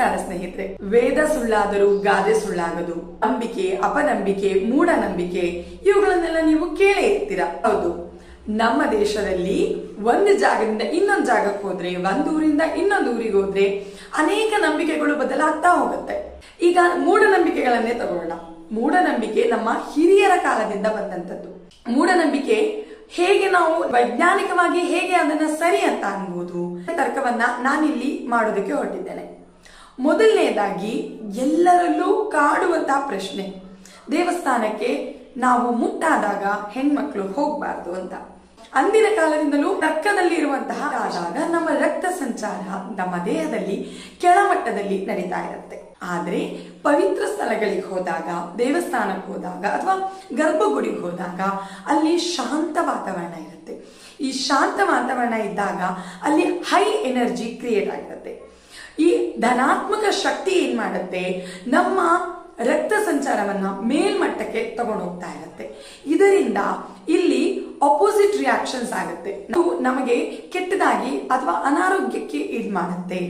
ನಮಸ್ಕಾರ ಸ್ನೇಹಿತರೆ. ವೇದ ಸುಳ್ಳಾದರೂ ಗಾದೆ ಸುಳ್ಳಾಗದು. ನಂಬಿಕೆ, ಅಪನಂಬಿಕೆ, ಮೂಢನಂಬಿಕೆ ಇವುಗಳನ್ನೆಲ್ಲ ನೀವು ಕೇಳೇ ಇರ್ತೀರಾ. ಹೌದು, ನಮ್ಮ ದೇಶದಲ್ಲಿ ಒಂದು ಜಾಗದಿಂದ ಇನ್ನೊಂದು ಜಾಗಕ್ಕೆ ಹೋದ್ರೆ, ಒಂದೂರಿಂದ ಇನ್ನೊಂದು ಊರಿಗೆ ಹೋದ್ರೆ ಅನೇಕ ನಂಬಿಕೆಗಳು ಬದಲಾಗ್ತಾ ಹೋಗುತ್ತೆ. ಈಗ ಮೂಢನಂಬಿಕೆಗಳನ್ನೇ ತಗೊಳ್ಳೋಣ. ಮೂಢನಂಬಿಕೆ ನಮ್ಮ ಹಿರಿಯರ ಕಾಲದಿಂದ ಬಂದಂತದ್ದು. ಮೂಢನಂಬಿಕೆ ಹೇಗೆ ನಾವು ವೈಜ್ಞಾನಿಕವಾಗಿ ಹೇಗೆ ಅದನ್ನ ಸರಿ ಅಂತ ಅನ್ಬೋದು ತರ್ಕವನ್ನ ನಾನಿಲ್ಲಿ ಮಾಡೋದಕ್ಕೆ ಹೊರಟಿದ್ದೇನೆ. ಮೊದಲನೇದಾಗಿ ಎಲ್ಲರಲ್ಲೂ ಕಾಡುವಂತಹ ಪ್ರಶ್ನೆ, ದೇವಸ್ಥಾನಕ್ಕೆ ನಾವು ಮುಟ್ಟಾದಾಗ ಹೆಣ್ಮಕ್ಳು ಹೋಗ್ಬಾರ್ದು ಅಂತ. ಅಂದಿನ ಕಾಲದಿಂದಲೂ ತರ್ಕದಲ್ಲಿ ಇರುವಂತಹ ಆದಾಗ ನಮ್ಮ ರಕ್ತ ಸಂಚಾರ ನಮ್ಮ ದೇಹದಲ್ಲಿ ಕೆಳಮಟ್ಟದಲ್ಲಿ ನಡೀತಾ ಇರುತ್ತೆ. ಆದ್ರೆ ಪವಿತ್ರ ಸ್ಥಳಗಳಿಗೆ ಹೋದಾಗ, ದೇವಸ್ಥಾನಕ್ಕೆ ಹೋದಾಗ ಅಥವಾ ಗರ್ಭಗುಡಿಗೆ ಹೋದಾಗ ಅಲ್ಲಿ ಶಾಂತ ವಾತಾವರಣ ಇರುತ್ತೆ. ಈ ಶಾಂತ ವಾತಾವರಣ ಇದ್ದಾಗ ಅಲ್ಲಿ ಹೈ ಎನರ್ಜಿ ಕ್ರಿಯೇಟ್ ಆಗಿರುತ್ತೆ. ಈ ಧನಾತ್ಮಕ ಶಕ್ತಿ ಏನ್ ಮಾಡುತ್ತೆ, ನಮ್ಮ ರಕ್ತ ಸಂಚಾರವನ್ನ ಮೇಲ್ಮಟ್ಟಕ್ಕೆ ತಗೊಂಡು ಹೋಗ್ತಾ ಇರುತ್ತೆ. ಇದರಿಂದ ಇಲ್ಲಿ ಅಪೋಸಿಟ್ ರಿಯಾಕ್ಷನ್ಸ್ ಆಗುತ್ತೆ. ನಮಗೆ ಕೆಟ್ಟದಾಗಿ ಅಥವಾ ಅನಾರೋಗ್ಯಕ್ಕೆ ಇದು ಮಾಡುತ್ತೆ.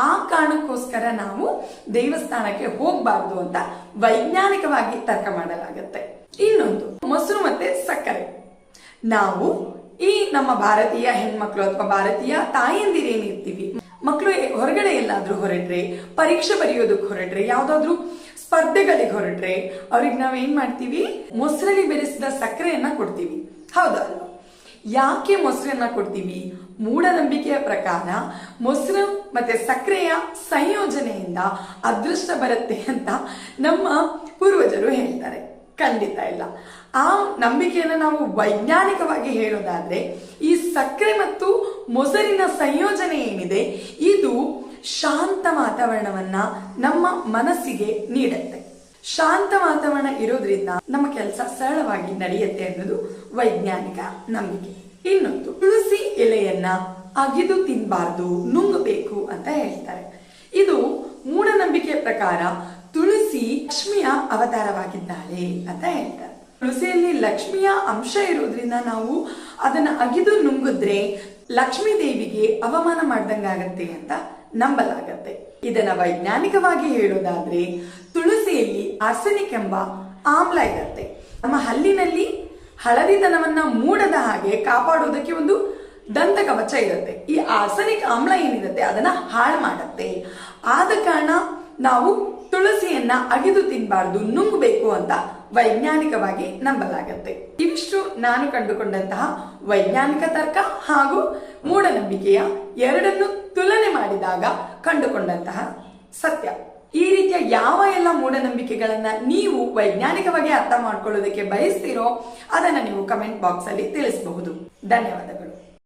ಆ ಕಾರಣಕ್ಕೋಸ್ಕರ ನಾವು ದೇವಸ್ಥಾನಕ್ಕೆ ಹೋಗಬಾರ್ದು ಅಂತ ವೈಜ್ಞಾನಿಕವಾಗಿ ತರ್ಕ ಮಾಡಲಾಗುತ್ತೆ. ಇನ್ನೊಂದು, ಮೊಸರು ಮತ್ತೆ ಸಕ್ಕರೆ. ನಾವು ಈ ನಮ್ಮ ಭಾರತೀಯ ಹೆಣ್ಮಕ್ಳು ಅಥವಾ ಭಾರತೀಯ ತಾಯಂದಿರೇನಿರ್ತೀವಿ, ಮಕ್ಕಳು ಹೊರಗಡೆ ಎಲ್ಲಾದ್ರೂ ಹೊರಟ್ರೆ, ಪರೀಕ್ಷೆ ಬರೆಯೋದಕ್ಕೆ ಹೊರಟ್ರೆ, ಯಾವ್ದಾದ್ರು ಸ್ಪರ್ಧೆಗಳಿಗೆ ಹೊರಟ್ರೆ ಅವ್ರಿಗೆ ನಾವೇನ್ ಮಾಡ್ತೀವಿ, ಮೊಸರಲ್ಲಿ ಬೆರೆಸಿದ ಸಕ್ಕರೆಯನ್ನ ಕೊಡ್ತೀವಿ. ಹೌದಲ್ವಾ? ಯಾಕೆ ಮೊಸರನ್ನ ಕೊಡ್ತೀವಿ? ಮೂಢನಂಬಿಕೆಯ ಪ್ರಕಾರ ಮೊಸರು ಮತ್ತೆ ಸಕ್ಕರೆಯ ಸಂಯೋಜನೆಯಿಂದ ಅದೃಷ್ಟ ಬರುತ್ತೆ ಅಂತ ನಮ್ಮ ಪೂರ್ವಜರು ಹೇಳ್ತಾರೆ. ಖಂಡಿತ ಇಲ್ಲ. ಆ ನಂಬಿಕೆಯನ್ನು ನಾವು ವೈಜ್ಞಾನಿಕವಾಗಿ ಹೇಳೋದಾದ್ರೆ, ಈ ಸಕ್ಕರೆ ಮತ್ತು ಮೊಸರಿನ ಸಂಯೋಜನೆ ಏನಿದೆ ಇದು ಶಾಂತ ವಾತಾವರಣವನ್ನ ನಮ್ಮ ಮನಸ್ಸಿಗೆ ನೀಡುತ್ತೆ. ಶಾಂತ ವಾತಾವರಣ ಇರೋದ್ರಿಂದ ನಮ್ಮ ಕೆಲಸ ಸರಳವಾಗಿ ನಡೆಯುತ್ತೆ ಅನ್ನೋದು ವೈಜ್ಞಾನಿಕ ನಂಬಿಕೆ. ಇನ್ನೊಂದು, ತುಳಸಿ ಎಲೆಯನ್ನ ಅಗಿದು ತಿನ್ನಬಾರ್ದು, ನುಂಗಬೇಕು ಅಂತ ಹೇಳ್ತಾರೆ. ಇದು ಮೂಢನಂಬಿಕೆಯ ಪ್ರಕಾರ ತುಳಸಿ ಲಕ್ಷ್ಮಿಯ ಅವತಾರವಾಗಿದ್ದಾಳೆ ಅಂತ ಹೇಳ್ತಾರೆ. ತುಳಸಿಯಲ್ಲಿ ಲಕ್ಷ್ಮಿಯ ಅಂಶ ಇರೋದ್ರಿಂದ ನಾವು ಅದನ್ನ ಅಗಿದು ನುಂಗಿದ್ರೆ ಲಕ್ಷ್ಮೀ ದೇವಿಗೆ ಅವಮಾನ ಮಾಡ್ದಂಗಾಗತ್ತೆ ಅಂತ ನಂಬಲಾಗತ್ತೆ. ಇದನ್ನ ವೈಜ್ಞಾನಿಕವಾಗಿ ಹೇಳೋದಾದ್ರೆ, ತುಳಸಿಯಲ್ಲಿ ಆರ್ಸೆನಿಕ್ ಎಂಬ ಆಮ್ಲ ಇರುತ್ತೆ. ನಮ್ಮ ಹಲ್ಲಿನಲ್ಲಿ ಹಳದಿತನವನ್ನ ಮೂಡದ ಹಾಗೆ ಕಾಪಾಡೋದಕ್ಕೆ ಒಂದು ದಂತ ಕವಚ ಇರುತ್ತೆ. ಈ ಆರ್ಸೆನಿಕ್ ಆಮ್ಲ ಏನಿರುತ್ತೆ ಅದನ್ನ ಹಾಳು ಮಾಡುತ್ತೆ. ಆದ ಕಾರಣ ನಾವು ತುಳಸಿಯನ್ನ ಅಗಿದು ತಿನ್ನಬಾರ್ದು, ನುಂಗಬೇಕು ಅಂತ ವೈಜ್ಞಾನಿಕವಾಗಿ ನಂಬಲಾಗತ್ತೆ. ಇವಿಷ್ಟು ನಾನು ಕಂಡುಕೊಂಡಂತಹ ವೈಜ್ಞಾನಿಕ ತರ್ಕ ಹಾಗೂ ಮೂಢನಂಬಿಕೆಯ ಎರಡನ್ನು ತುಲನೆ ಮಾಡಿದಾಗ ಕಂಡುಕೊಂಡಂತಹ ಸತ್ಯ. ಈ ರೀತಿಯ ಯಾವ ಎಲ್ಲ ಮೂಢನಂಬಿಕೆಗಳನ್ನ ನೀವು ವೈಜ್ಞಾನಿಕವಾಗಿ ಅರ್ಥ ಮಾಡ್ಕೊಳ್ಳೋದಕ್ಕೆ ಬಯಸ್ತೀರೋ ಅದನ್ನ ನೀವು ಕಮೆಂಟ್ ಬಾಕ್ಸ್ ಅಲ್ಲಿ ತಿಳಿಸಬಹುದು. ಧನ್ಯವಾದಗಳು.